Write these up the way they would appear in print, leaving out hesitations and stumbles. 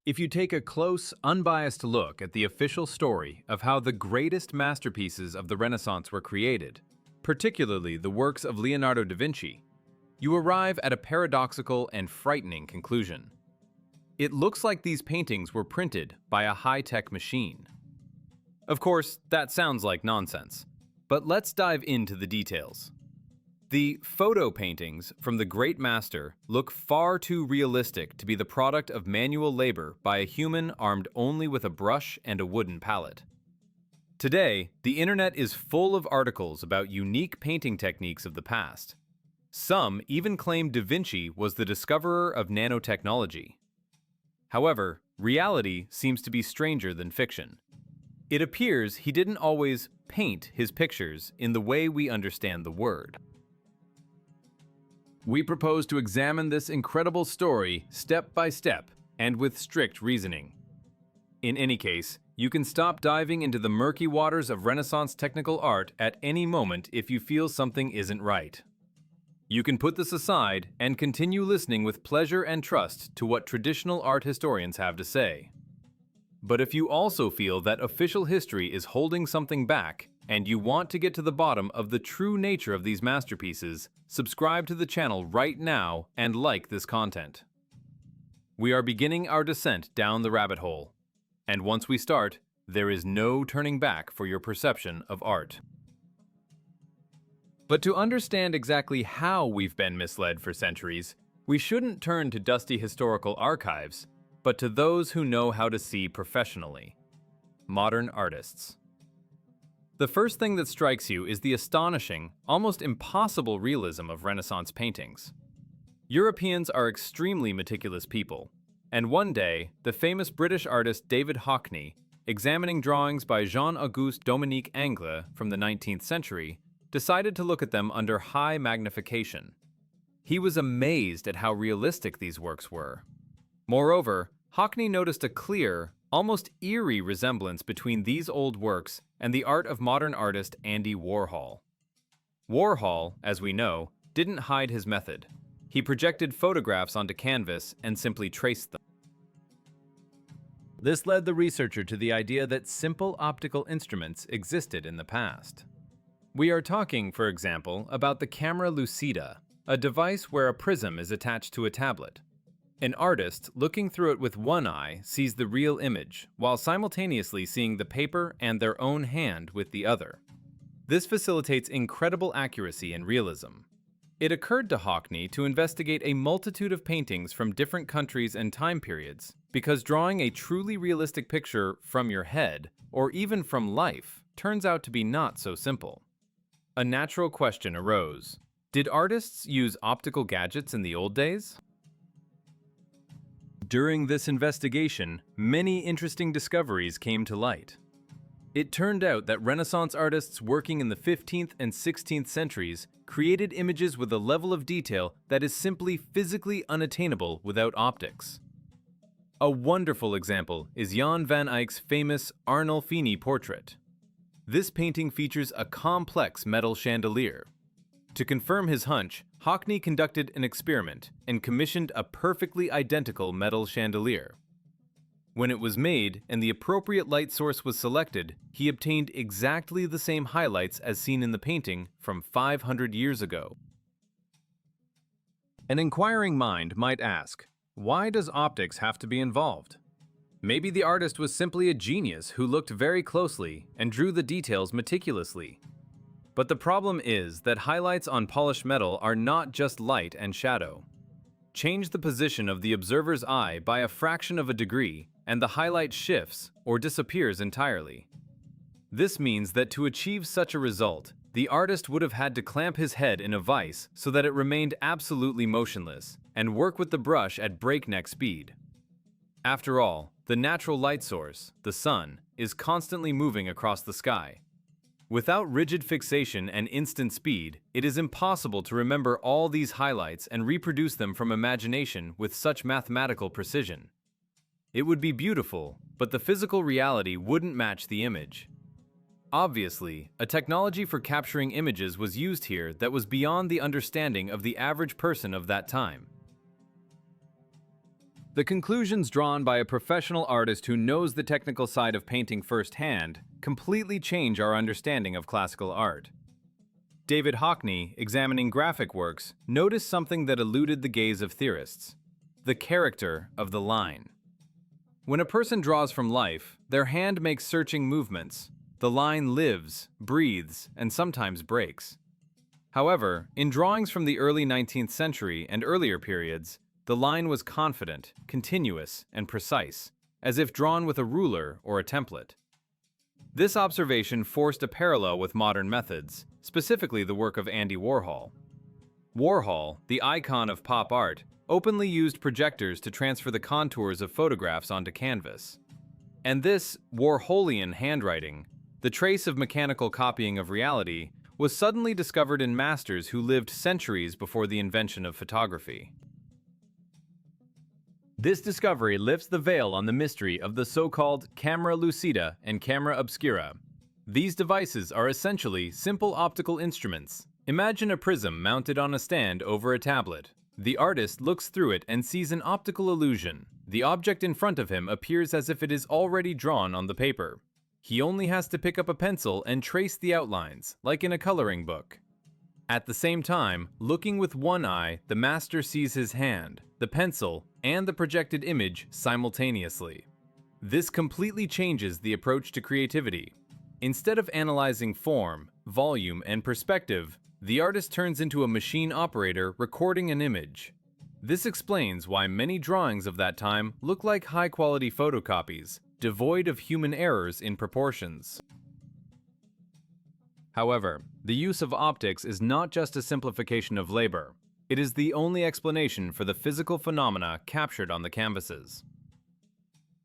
If you take a close, unbiased look at the official story of how the greatest masterpieces of the Renaissance were created, particularly the works of Leonardo da Vinci, you arrive at a paradoxical and frightening conclusion. It looks like these paintings were printed by a high-tech machine. Of course, that sounds like nonsense, but let's dive into the details. The photo paintings from the great master look far too realistic to be the product of manual labor by a human armed only with a brush and a wooden palette. Today, the internet is full of articles about unique painting techniques of the past. Some even claim Da Vinci was the discoverer of nanotechnology. However, reality seems to be stranger than fiction. It appears he didn't always paint his pictures in the way we understand the word. We propose to examine this incredible story step by step and with strict reasoning. In any case, you can stop diving into the murky waters of Renaissance technical art at any moment if you feel something isn't right. You can put this aside and continue listening with pleasure and trust to what traditional art historians have to say. But if you also feel that official history is holding something back, and you want to get to the bottom of the true nature of these masterpieces, subscribe to the channel right now and like this content. We are beginning our descent down the rabbit hole, and once we start, there is no turning back for your perception of art. But to understand exactly how we've been misled for centuries, we shouldn't turn to dusty historical archives, but to those who know how to see professionally: modern artists. The first thing that strikes you is the astonishing, almost impossible realism of Renaissance paintings. Europeans are extremely meticulous people, and one day, the famous British artist David Hockney, examining drawings by Jean-Auguste Dominique Ingres from the 19th century, decided to look at them under high magnification. He was amazed at how realistic these works were. Moreover, Hockney noticed a clear, almost eerie resemblance between these old works and the art of modern artist Andy Warhol. Warhol, as we know, didn't hide his method. He projected photographs onto canvas and simply traced them. This led the researcher to the idea that simple optical instruments existed in the past. We are talking, for example, about the camera lucida, a device where a prism is attached to a tablet. An artist, looking through it with one eye, sees the real image, while simultaneously seeing the paper and their own hand with the other. This facilitates incredible accuracy and realism. It occurred to Hockney to investigate a multitude of paintings from different countries and time periods, because drawing a truly realistic picture from your head, or even from life, turns out to be not so simple. A natural question arose: did artists use optical gadgets in the old days? During this investigation, many interesting discoveries came to light. It turned out that Renaissance artists working in the 15th and 16th centuries created images with a level of detail that is simply physically unattainable without optics. A wonderful example is Jan van Eyck's famous Arnolfini portrait. This painting features a complex metal chandelier. To confirm his hunch, Hockney conducted an experiment and commissioned a perfectly identical metal chandelier. When it was made and the appropriate light source was selected, he obtained exactly the same highlights as seen in the painting from 500 years ago. An inquiring mind might ask, why does optics have to be involved? Maybe the artist was simply a genius who looked very closely and drew the details meticulously. But the problem is that highlights on polished metal are not just light and shadow. Change the position of the observer's eye by a fraction of a degree, and the highlight shifts or disappears entirely. This means that to achieve such a result, the artist would have had to clamp his head in a vise so that it remained absolutely motionless, and work with the brush at breakneck speed. After all, the natural light source, the sun, is constantly moving across the sky. Without rigid fixation and instant speed, it is impossible to remember all these highlights and reproduce them from imagination with such mathematical precision. It would be beautiful, but the physical reality wouldn't match the image. Obviously, a technology for capturing images was used here that was beyond the understanding of the average person of that time. The conclusions drawn by a professional artist who knows the technical side of painting firsthand completely change our understanding of classical art. David Hockney, examining graphic works, noticed something that eluded the gaze of theorists: the character of the line. When a person draws from life, their hand makes searching movements. The line lives, breathes, and sometimes breaks. However, in drawings from the early 19th century and earlier periods, the line was confident, continuous, and precise, as if drawn with a ruler or a template. This observation forced a parallel with modern methods, specifically the work of Andy Warhol. Warhol, the icon of pop art, openly used projectors to transfer the contours of photographs onto canvas. And this Warholian handwriting, the trace of mechanical copying of reality, was suddenly discovered in masters who lived centuries before the invention of photography. This discovery lifts the veil on the mystery of the so-called camera lucida and camera obscura. These devices are essentially simple optical instruments. Imagine a prism mounted on a stand over a tablet. The artist looks through it and sees an optical illusion. The object in front of him appears as if it is already drawn on the paper. He only has to pick up a pencil and trace the outlines, like in a coloring book. At the same time, looking with one eye, the master sees his hand, the pencil, and the projected image simultaneously. This completely changes the approach to creativity. Instead of analyzing form, volume, and perspective, the artist turns into a machine operator recording an image. This explains why many drawings of that time look like high-quality photocopies, devoid of human errors in proportions. However, the use of optics is not just a simplification of labor. It is the only explanation for the physical phenomena captured on the canvases.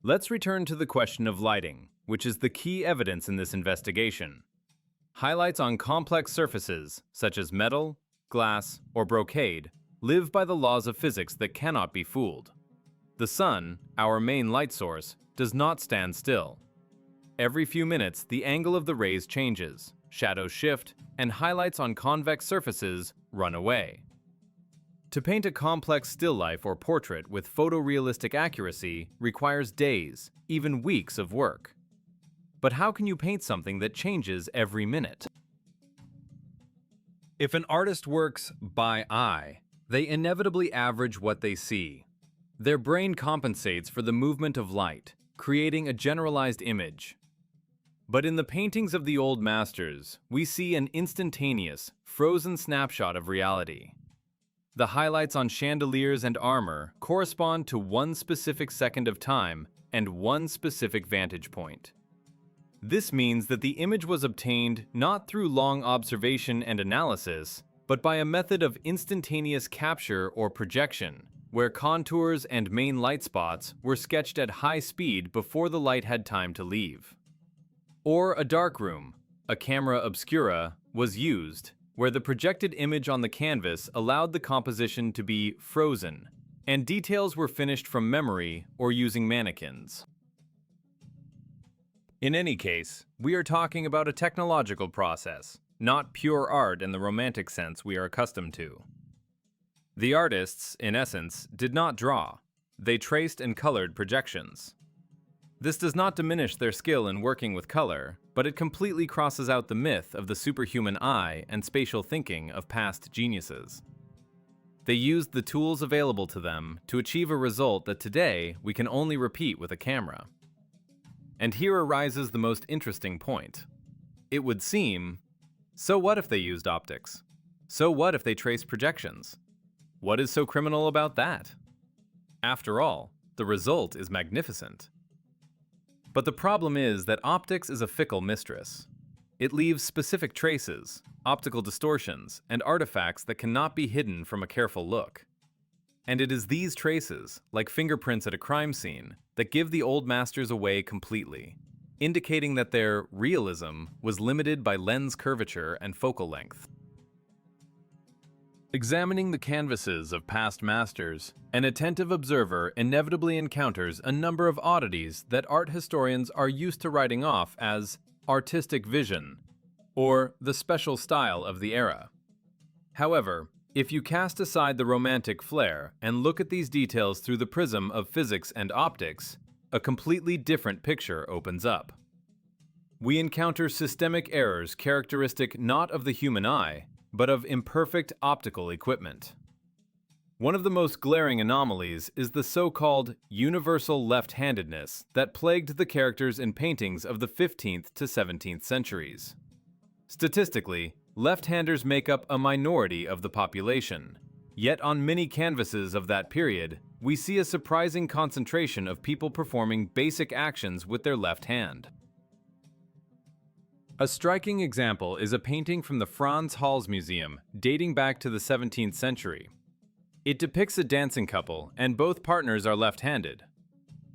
Let's return to the question of lighting, which is the key evidence in this investigation. Highlights on complex surfaces, such as metal, glass, or brocade, live by the laws of physics that cannot be fooled. The sun, our main light source, does not stand still. Every few minutes, the angle of the rays changes, shadows shift, and highlights on convex surfaces run away. To paint a complex still life or portrait with photorealistic accuracy requires days, even weeks of work. But how can you paint something that changes every minute? If an artist works by eye, they inevitably average what they see. Their brain compensates for the movement of light, creating a generalized image. But in the paintings of the old masters, we see an instantaneous, frozen snapshot of reality. The highlights on chandeliers and armor correspond to one specific second of time and one specific vantage point. This means that the image was obtained not through long observation and analysis, but by a method of instantaneous capture or projection, where contours and main light spots were sketched at high speed before the light had time to leave. Or a darkroom, a camera obscura, was used, where the projected image on the canvas allowed the composition to be frozen, and details were finished from memory or using mannequins. In any case, we are talking about a technological process, not pure art in the romantic sense we are accustomed to. The artists, in essence, did not draw. They traced and colored projections. This does not diminish their skill in working with color, but it completely crosses out the myth of the superhuman eye and spatial thinking of past geniuses. They used the tools available to them to achieve a result that today we can only repeat with a camera. And here arises the most interesting point. It would seem, so what if they used optics? So what if they traced projections? What is so criminal about that? After all, the result is magnificent. But the problem is that optics is a fickle mistress. It leaves specific traces, optical distortions, and artifacts that cannot be hidden from a careful look. And it is these traces, like fingerprints at a crime scene, that give the old masters away completely, indicating that their realism was limited by lens curvature and focal length. Examining the canvases of past masters, an attentive observer inevitably encounters a number of oddities that art historians are used to writing off as artistic vision, or the special style of the era. However, If you cast aside the romantic flair and look at these details through the prism of physics and optics, a completely different picture opens up. We encounter systemic errors characteristic not of the human eye, but of imperfect optical equipment. One of the most glaring anomalies is the so-called universal left-handedness that plagued the characters in paintings of the 15th to 17th centuries. Statistically, left-handers make up a minority of the population, yet on many canvases of that period, we see a surprising concentration of people performing basic actions with their left hand. A striking example is a painting from the Franz Hals Museum dating back to the 17th century. It depicts a dancing couple, and both partners are left-handed.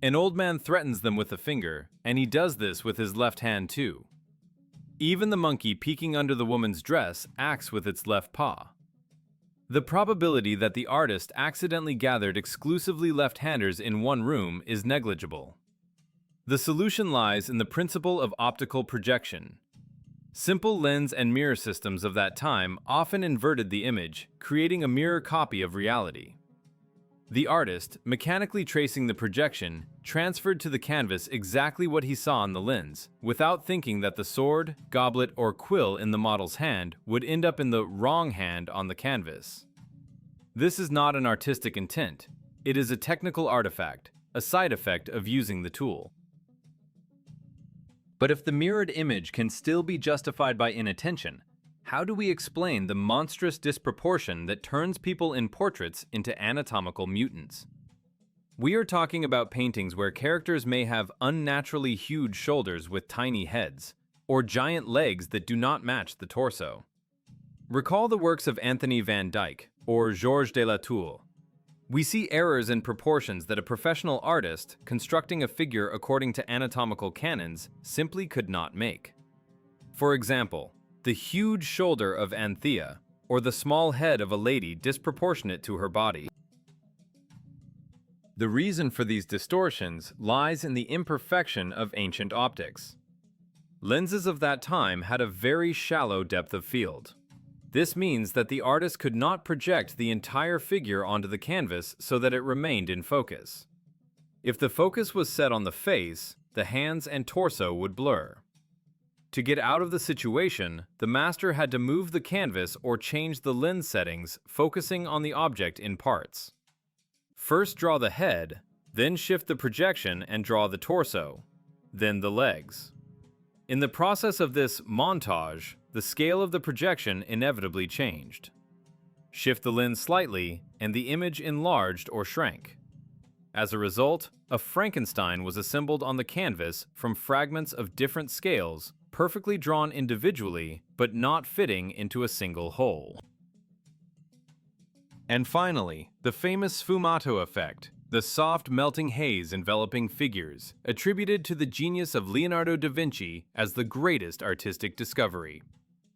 An old man threatens them with a finger, and he does this with his left hand too. Even the monkey peeking under the woman's dress acts with its left paw. The probability that the artist accidentally gathered exclusively left-handers in one room is negligible. The solution lies in the principle of optical projection. Simple lens and mirror systems of that time often inverted the image, creating a mirror copy of reality. The artist, mechanically tracing the projection, transferred to the canvas exactly what he saw on the lens, without thinking that the sword, goblet, or quill in the model's hand would end up in the wrong hand on the canvas. This is not an artistic intent. It is a technical artifact, a side effect of using the tool. But if the mirrored image can still be justified by inattention, how do we explain the monstrous disproportion that turns people in portraits into anatomical mutants? We are talking about paintings where characters may have unnaturally huge shoulders with tiny heads, or giant legs that do not match the torso. Recall the works of Anthony van Dyck or Georges de la Tour. We see errors in proportions that a professional artist, constructing a figure according to anatomical canons, simply could not make. For example, the huge shoulder of Anthea, or the small head of a lady disproportionate to her body. The reason for these distortions lies in the imperfection of ancient optics. Lenses of that time had a very shallow depth of field. This means that the artist could not project the entire figure onto the canvas so that it remained in focus. If the focus was set on the face, the hands and torso would blur. To get out of the situation, the master had to move the canvas or change the lens settings, focusing on the object in parts. First draw the head, then shift the projection and draw the torso, then the legs. In the process of this montage, the scale of the projection inevitably changed. Shift the lens slightly, and the image enlarged or shrank. As a result, a Frankenstein was assembled on the canvas from fragments of different scales, perfectly drawn individually, but not fitting into a single whole. And finally, the famous sfumato effect, the soft melting haze enveloping figures, attributed to the genius of Leonardo da Vinci as the greatest artistic discovery.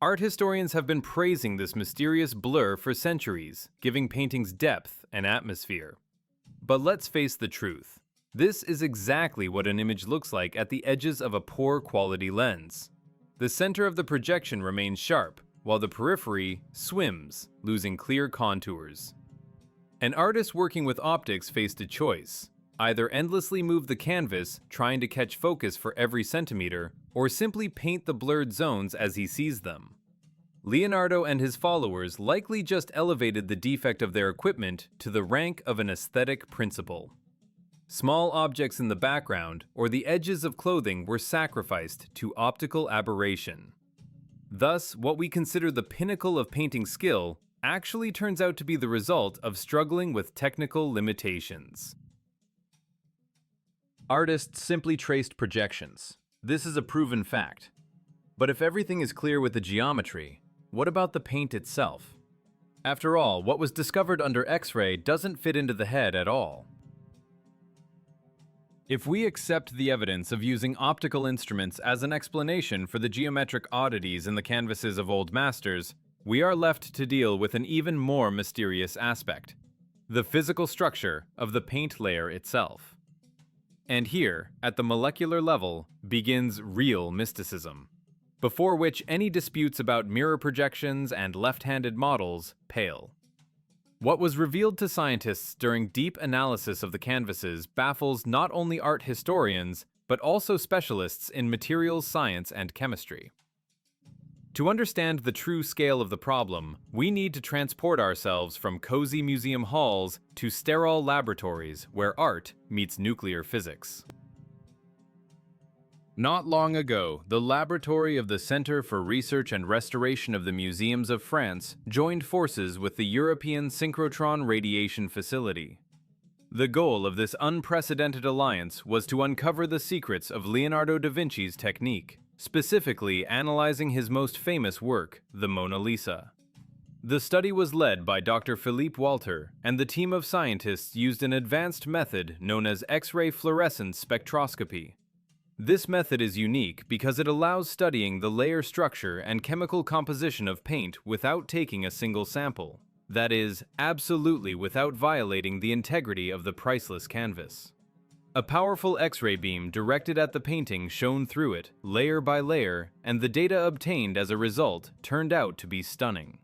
Art historians have been praising this mysterious blur for centuries, giving paintings depth and atmosphere. But let's face the truth. This is exactly what an image looks like at the edges of a poor quality lens. The center of the projection remains sharp, while the periphery swims, losing clear contours. An artist working with optics faced a choice: either endlessly move the canvas, trying to catch focus for every centimeter, or simply paint the blurred zones as he sees them. Leonardo and his followers likely just elevated the defect of their equipment to the rank of an aesthetic principle. Small objects in the background or the edges of clothing were sacrificed to optical aberration. Thus, what we consider the pinnacle of painting skill actually turns out to be the result of struggling with technical limitations. Artists simply traced projections. This is a proven fact. But if everything is clear with the geometry, what about the paint itself? After all, what was discovered under X-ray doesn't fit into the head at all. If we accept the evidence of using optical instruments as an explanation for the geometric oddities in the canvases of old masters, we are left to deal with an even more mysterious aspect: the physical structure of the paint layer itself. And here, at the molecular level, begins real mysticism, before which any disputes about mirror projections and left-handed models pale. What was revealed to scientists during deep analysis of the canvases baffles not only art historians, but also specialists in materials science and chemistry. To understand the true scale of the problem, we need to transport ourselves from cozy museum halls to sterile laboratories where art meets nuclear physics. Not long ago, the laboratory of the Center for Research and Restoration of the Museums of France joined forces with the European Synchrotron Radiation Facility. The goal of this unprecedented alliance was to uncover the secrets of Leonardo da Vinci's technique, specifically analyzing his most famous work, the Mona Lisa. The study was led by Dr. Philippe Walter, and the team of scientists used an advanced method known as X-ray fluorescence spectroscopy. This method is unique because it allows studying the layer structure and chemical composition of paint without taking a single sample. That is, absolutely without violating the integrity of the priceless canvas. A powerful X-ray beam directed at the painting shone through it, layer by layer, and the data obtained as a result turned out to be stunning.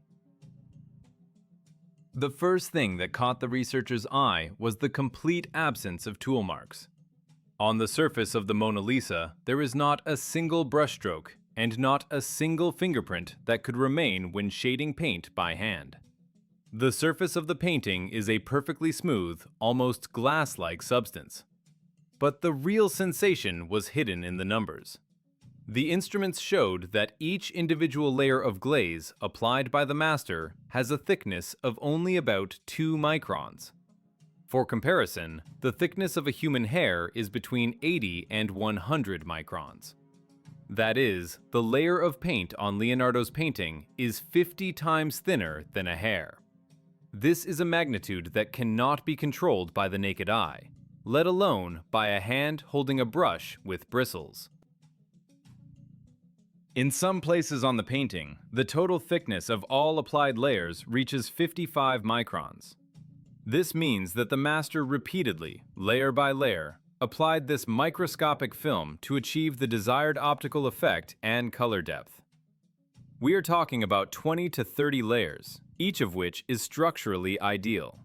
The first thing that caught the researchers' eye was the complete absence of tool marks. On the surface of the Mona Lisa, there is not a single brushstroke and not a single fingerprint that could remain when shading paint by hand. The surface of the painting is a perfectly smooth, almost glass-like substance. But the real sensation was hidden in the numbers. The instruments showed that each individual layer of glaze applied by the master has a thickness of only about 2 microns. For comparison, the thickness of a human hair is between 80 and 100 microns. That is, the layer of paint on Leonardo's painting is 50 times thinner than a hair. This is a magnitude that cannot be controlled by the naked eye, let alone by a hand holding a brush with bristles. In some places on the painting, the total thickness of all applied layers reaches 55 microns. This means that the master repeatedly, layer by layer, applied this microscopic film to achieve the desired optical effect and color depth. We are talking about 20 to 30 layers, each of which is structurally ideal.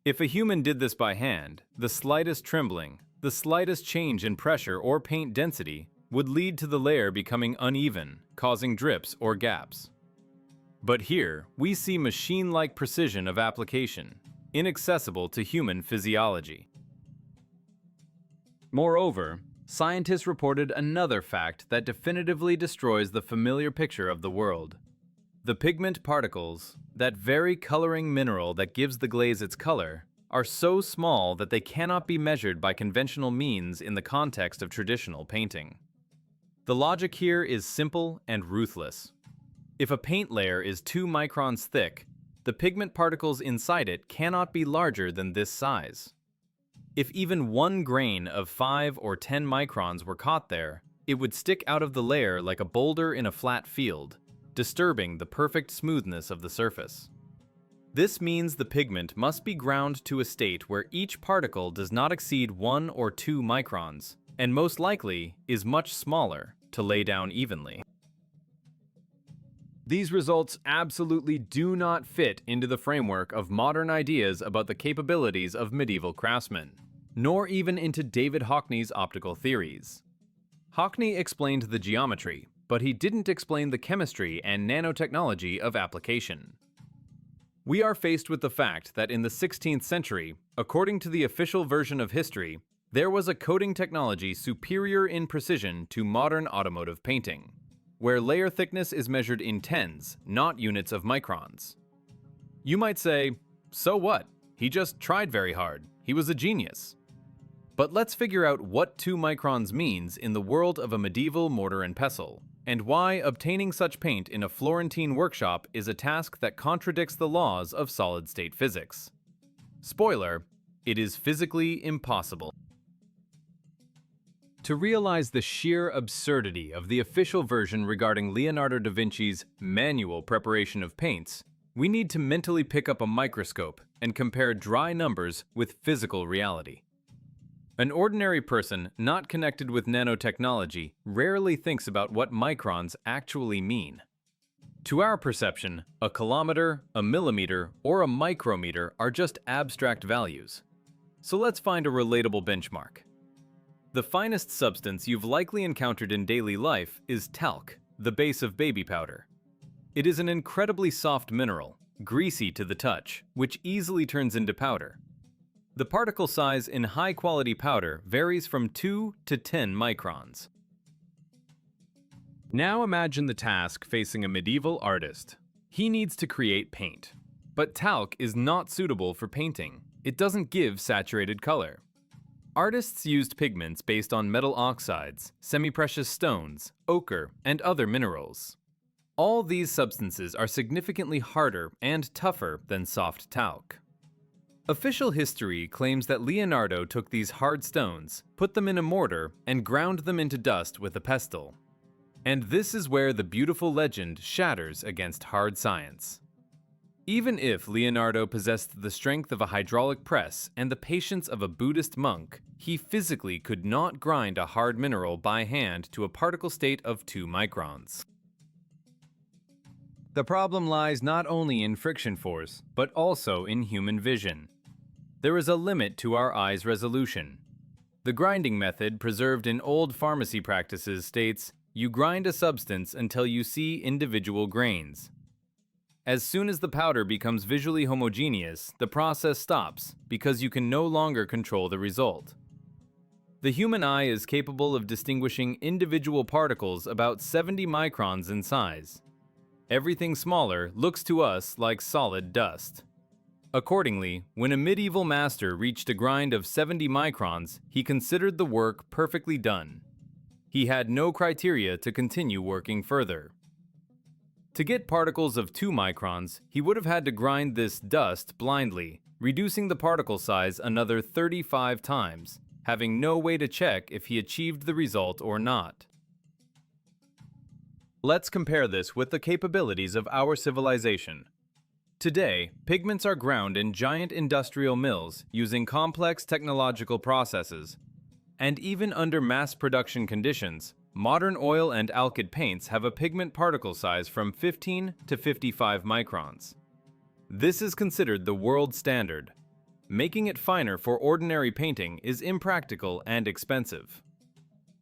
If a human did this by hand, the slightest trembling, the slightest change in pressure or paint density would lead to the layer becoming uneven, causing drips or gaps. But here, we see machine-like precision of application, inaccessible to human physiology. Moreover, scientists reported another fact that definitively destroys the familiar picture of the world. The pigment particles, that very coloring mineral that gives the glaze its color, are so small that they cannot be measured by conventional means in the context of traditional painting. The logic here is simple and ruthless. If a paint layer is 2 microns thick, the pigment particles inside it cannot be larger than this size. If even 1 grain of 5 or 10 microns were caught there, it would stick out of the layer like a boulder in a flat field, disturbing the perfect smoothness of the surface. This means the pigment must be ground to a state where each particle does not exceed 1 or 2 microns, and most likely is much smaller, to lay down evenly. These results absolutely do not fit into the framework of modern ideas about the capabilities of medieval craftsmen, nor even into David Hockney's optical theories. Hockney explained the geometry, but he didn't explain the chemistry and nanotechnology of application. We are faced with the fact that in the 16th century, according to the official version of history, there was a coating technology superior in precision to modern automotive painting, where layer thickness is measured in tens, not units of microns. You might say, so what? He just tried very hard. He was a genius. But let's figure out what 2 microns means in the world of a medieval mortar and pestle, and why obtaining such paint in a Florentine workshop is a task that contradicts the laws of solid-state physics. Spoiler, it is physically impossible. To realize the sheer absurdity of the official version regarding Leonardo da Vinci's manual preparation of paints, we need to mentally pick up a microscope and compare dry numbers with physical reality. An ordinary person not connected with nanotechnology rarely thinks about what microns actually mean. To our perception, a kilometer, a millimeter, or a micrometer are just abstract values. So let's find a relatable benchmark. The finest substance you've likely encountered in daily life is talc, the base of baby powder. It is an incredibly soft mineral, greasy to the touch, which easily turns into powder. The particle size in high-quality powder varies from 2 to 10 microns. Now imagine the task facing a medieval artist. He needs to create paint. But talc is not suitable for painting. It doesn't give saturated color. Artists used pigments based on metal oxides, semi-precious stones, ochre, and other minerals. All these substances are significantly harder and tougher than soft talc. Official history claims that Leonardo took these hard stones, put them in a mortar, and ground them into dust with a pestle. And this is where the beautiful legend shatters against hard science. Even if Leonardo possessed the strength of a hydraulic press and the patience of a Buddhist monk, he physically could not grind a hard mineral by hand to a particle state of 2 microns. The problem lies not only in friction force, but also in human vision. There is a limit to our eye's resolution. The grinding method preserved in old pharmacy practices states, you grind a substance until you see individual grains. As soon as the powder becomes visually homogeneous, the process stops because you can no longer control the result. The human eye is capable of distinguishing individual particles about 70 microns in size. Everything smaller looks to us like solid dust. Accordingly, when a medieval master reached a grind of 70 microns, he considered the work perfectly done. He had no criteria to continue working further. To get particles of 2 microns, he would have had to grind this dust blindly, reducing the particle size another 35 times, having no way to check if he achieved the result or not. Let's compare this with the capabilities of our civilization. Today, pigments are ground in giant industrial mills using complex technological processes. And even under mass production conditions, modern oil and alkyd paints have a pigment particle size from 15 to 55 microns. This is considered the world standard. Making it finer for ordinary painting is impractical and expensive.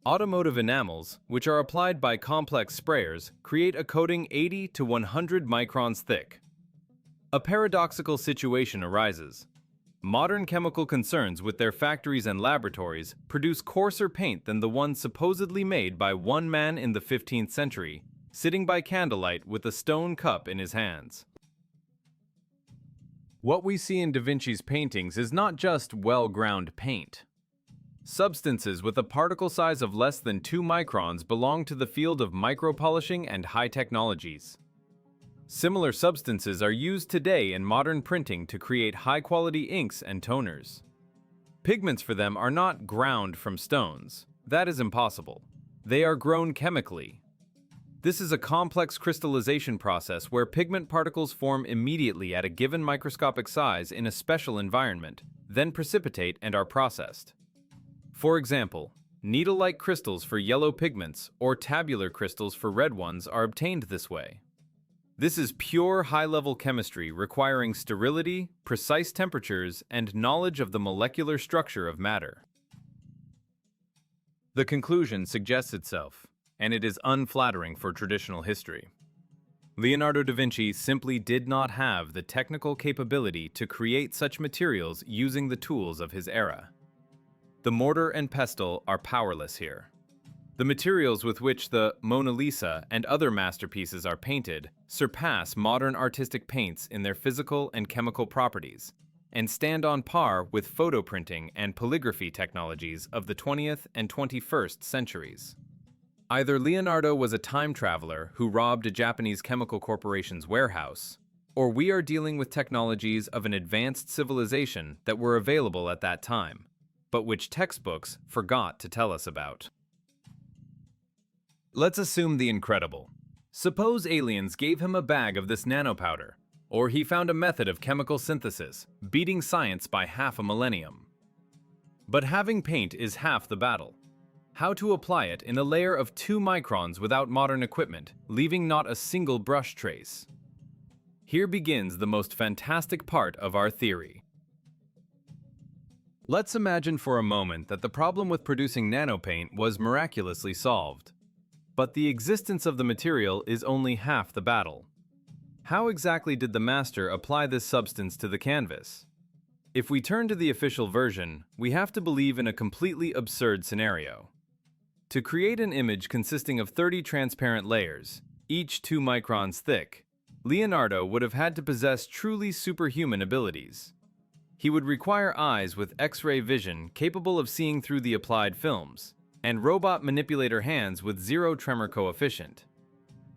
Automotive enamels, which are applied by complex sprayers, create a coating 80 to 100 microns thick. A paradoxical situation arises. Modern chemical concerns with their factories and laboratories produce coarser paint than the one supposedly made by one man in the 15th century, sitting by candlelight with a stone cup in his hands. What we see in Da Vinci's paintings is not just well-ground paint. Substances with a particle size of less than 2 microns belong to the field of micropolishing and high technologies. Similar substances are used today in modern printing to create high-quality inks and toners. Pigments for them are not ground from stones. That is impossible. They are grown chemically. This is a complex crystallization process where pigment particles form immediately at a given microscopic size in a special environment, then precipitate and are processed. For example, needle-like crystals for yellow pigments or tabular crystals for red ones are obtained this way. This is pure high-level chemistry requiring sterility, precise temperatures, and knowledge of the molecular structure of matter. The conclusion suggests itself, and it is unflattering for traditional history. Leonardo da Vinci simply did not have the technical capability to create such materials using the tools of his era. The mortar and pestle are powerless here. The materials with which the Mona Lisa and other masterpieces are painted surpass modern artistic paints in their physical and chemical properties, and stand on par with photo printing and polygraphy technologies of the 20th and 21st centuries. Either Leonardo was a time traveler who robbed a Japanese chemical corporation's warehouse, or we are dealing with technologies of an advanced civilization that were available at that time, but which textbooks forgot to tell us about. Let's assume the incredible. Suppose aliens gave him a bag of this nanopowder, or he found a method of chemical synthesis, beating science by half a millennium. But having paint is half the battle. how to apply it in a layer of 2 microns without modern equipment, leaving not a single brush trace. Here begins the most fantastic part of our theory. Let's imagine for a moment that the problem with producing nanopaint was miraculously solved. But the existence of the material is only half the battle. How exactly did the master apply this substance to the canvas? If we turn to the official version, we have to believe in a completely absurd scenario. To create an image consisting of 30 transparent layers, each 2 microns thick, Leonardo would have had to possess truly superhuman abilities. He would require eyes with X-ray vision capable of seeing through the applied films, and robot manipulator hands with 0 tremor coefficient.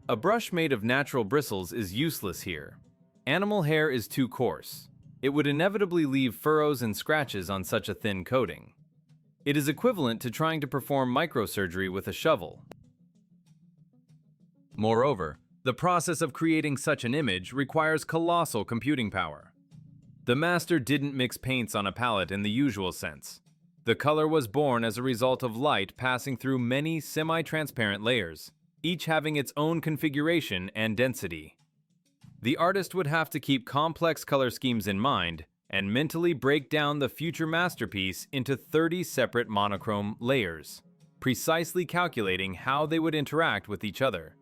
A brush made of natural bristles is useless here. Animal hair is too coarse. It would inevitably leave furrows and scratches on such a thin coating. It is equivalent to trying to perform microsurgery with a shovel. Moreover, the process of creating such an image requires colossal computing power. The master didn't mix paints on a palette in the usual sense. The color was born as a result of light passing through many semi-transparent layers, each having its own configuration and density. The artist would have to keep complex color schemes in mind and mentally break down the future masterpiece into 30 separate monochrome layers, precisely calculating how they would interact with each other.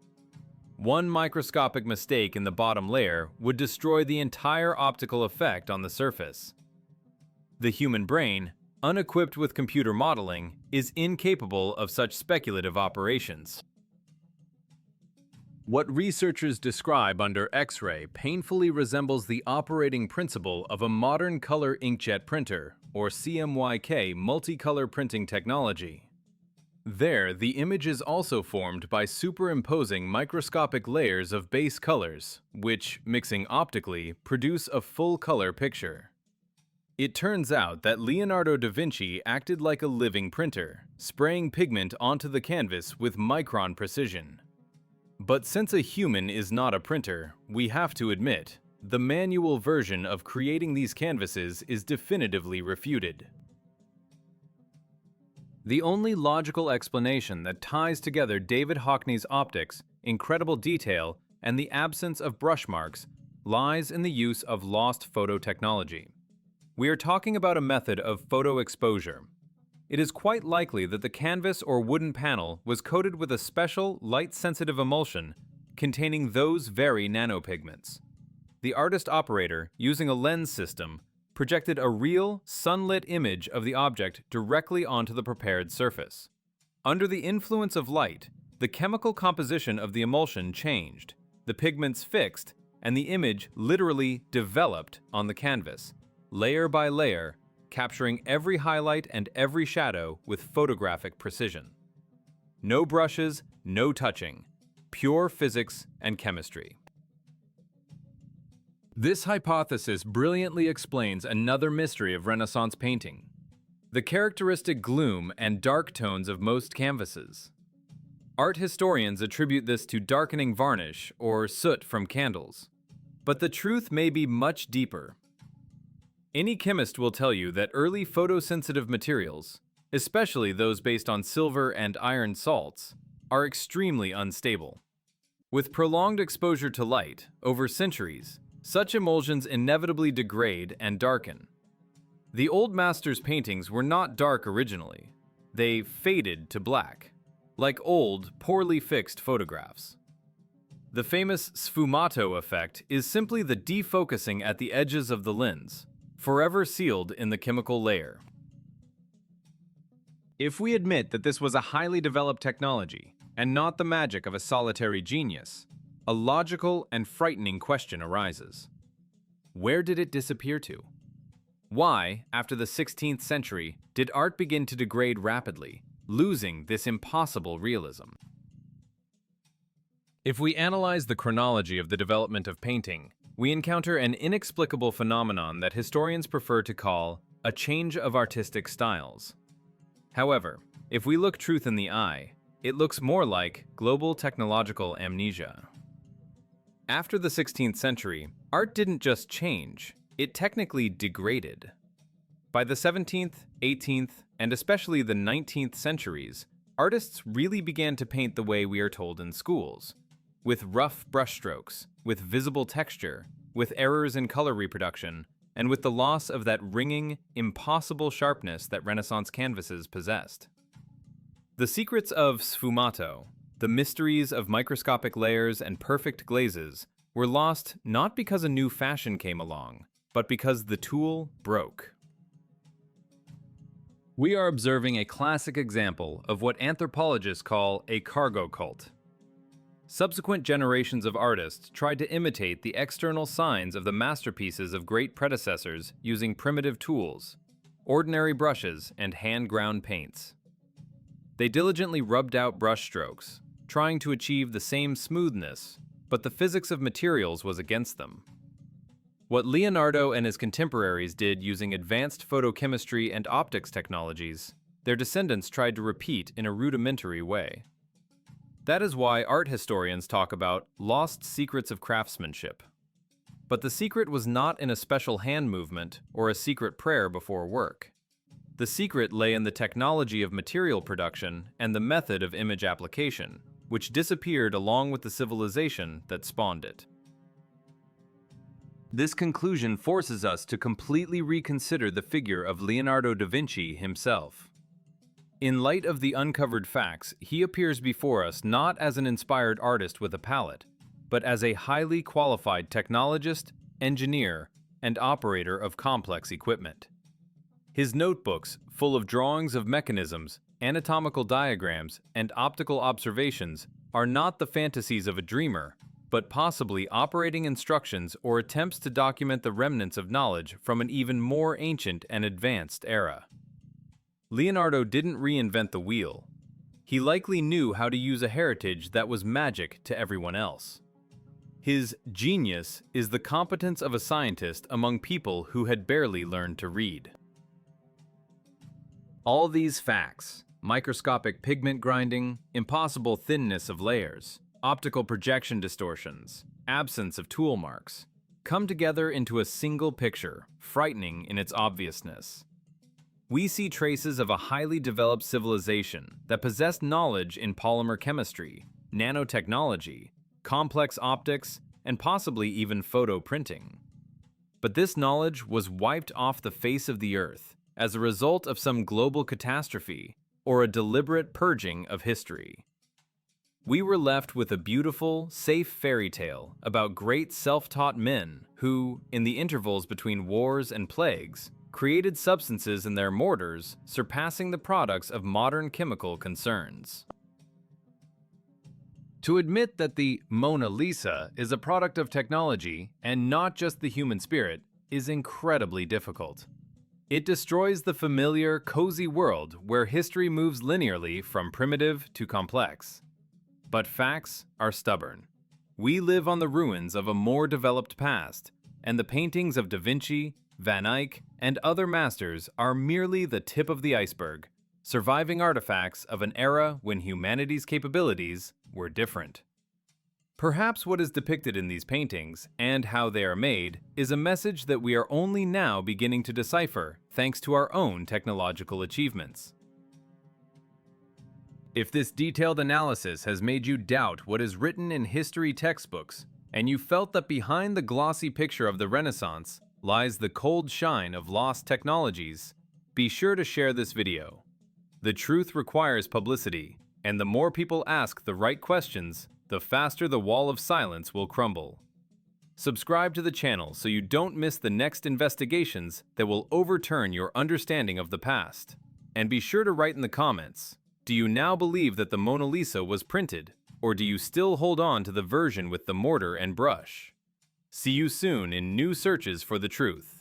One microscopic mistake in the bottom layer would destroy the entire optical effect on the surface. The human brain, unequipped with computer modeling, is incapable of such speculative operations. What researchers describe under X-ray painfully resembles the operating principle of a modern color inkjet printer, or CMYK multicolor printing technology. There, the image is also formed by superimposing microscopic layers of base colors, which, mixing optically, produce a full-color picture. It turns out that Leonardo da Vinci acted like a living printer, spraying pigment onto the canvas with micron precision. But since a human is not a printer, we have to admit, the manual version of creating these canvases is definitively refuted. The only logical explanation that ties together David Hockney's optics, incredible detail, and the absence of brush marks lies in the use of lost photo technology. We are talking about a method of photoexposure. It is quite likely that the canvas or wooden panel was coated with a special, light-sensitive emulsion containing those very nanopigments. The artist-operator, using a lens system, projected a real, sunlit image of the object directly onto the prepared surface. Under the influence of light, the chemical composition of the emulsion changed, the pigments fixed, and the image literally developed on the canvas, layer by layer, capturing every highlight and every shadow with photographic precision. No brushes, no touching, pure physics and chemistry. This hypothesis brilliantly explains another mystery of Renaissance painting: the characteristic gloom and dark tones of most canvases. Art historians attribute this to darkening varnish or soot from candles. But the truth may be much deeper. Any chemist will tell you that early photosensitive materials, especially those based on silver and iron salts, are extremely unstable. With prolonged exposure to light over centuries, such emulsions inevitably degrade and darken. The old masters' paintings were not dark originally. They faded to black, like old, poorly fixed photographs. The famous sfumato effect is simply the defocusing at the edges of the lens, forever sealed in the chemical layer. If we admit that this was a highly developed technology, and not the magic of a solitary genius, a logical and frightening question arises. Where did it disappear to? Why, after the 16th century, did art begin to degrade rapidly, losing this impossible realism? If we analyze the chronology of the development of painting, we encounter an inexplicable phenomenon that historians prefer to call a change of artistic styles. However, if we look truth in the eye, it looks more like global technological amnesia. After the 16th century, art didn't just change, it technically degraded. By the 17th, 18th, and especially the 19th centuries, artists really began to paint the way we are told in schools, with rough brushstrokes, with visible texture, with errors in color reproduction, and with the loss of that ringing, impossible sharpness that Renaissance canvases possessed. The secrets of sfumato, the mysteries of microscopic layers and perfect glazes, were lost not because a new fashion came along, but because the tool broke. We are observing a classic example of what anthropologists call a cargo cult. Subsequent generations of artists tried to imitate the external signs of the masterpieces of great predecessors using primitive tools, ordinary brushes, and hand-ground paints. They diligently rubbed out brushstrokes, trying to achieve the same smoothness, but the physics of materials was against them. What Leonardo and his contemporaries did using advanced photochemistry and optics technologies, their descendants tried to repeat in a rudimentary way. That is why art historians talk about lost secrets of craftsmanship. But the secret was not in a special hand movement or a secret prayer before work. The secret lay in the technology of material production and the method of image application, which disappeared along with the civilization that spawned it. This conclusion forces us to completely reconsider the figure of Leonardo da Vinci himself. In light of the uncovered facts, he appears before us not as an inspired artist with a palette, but as a highly qualified technologist, engineer, and operator of complex equipment. His notebooks, full of drawings of mechanisms, anatomical diagrams, and optical observations, are not the fantasies of a dreamer, but possibly operating instructions or attempts to document the remnants of knowledge from an even more ancient and advanced era. Leonardo didn't reinvent the wheel. He likely knew how to use a heritage that was magic to everyone else. His genius is the competence of a scientist among people who had barely learned to read. All these facts, microscopic pigment grinding, impossible thinness of layers, optical projection distortions, absence of tool marks, come together into a single picture, frightening in its obviousness. We see traces of a highly developed civilization that possessed knowledge in polymer chemistry, nanotechnology, complex optics, and possibly even photo printing. But this knowledge was wiped off the face of the earth as a result of some global catastrophe or a deliberate purging of history. We were left with a beautiful, safe fairy tale about great self-taught men who, in the intervals between wars and plagues, created substances in their mortars surpassing the products of modern chemical concerns. To admit that the Mona Lisa is a product of technology and not just the human spirit is incredibly difficult. It destroys the familiar, cozy world where history moves linearly from primitive to complex. But facts are stubborn. We live on the ruins of a more developed past, and the paintings of Da Vinci, Van Eyck, and other masters are merely the tip of the iceberg, surviving artifacts of an era when humanity's capabilities were different. Perhaps what is depicted in these paintings, and how they are made, is a message that we are only now beginning to decipher thanks to our own technological achievements. If this detailed analysis has made you doubt what is written in history textbooks, and you felt that behind the glossy picture of the Renaissance lies the cold shine of lost technologies, be sure to share this video. The truth requires publicity, and the more people ask the right questions, the faster the wall of silence will crumble. Subscribe to the channel so you don't miss the next investigations that will overturn your understanding of the past. And be sure to write in the comments, do you now believe that the Mona Lisa was printed, or do you still hold on to the version with the mortar and brush? See you soon in new searches for the truth.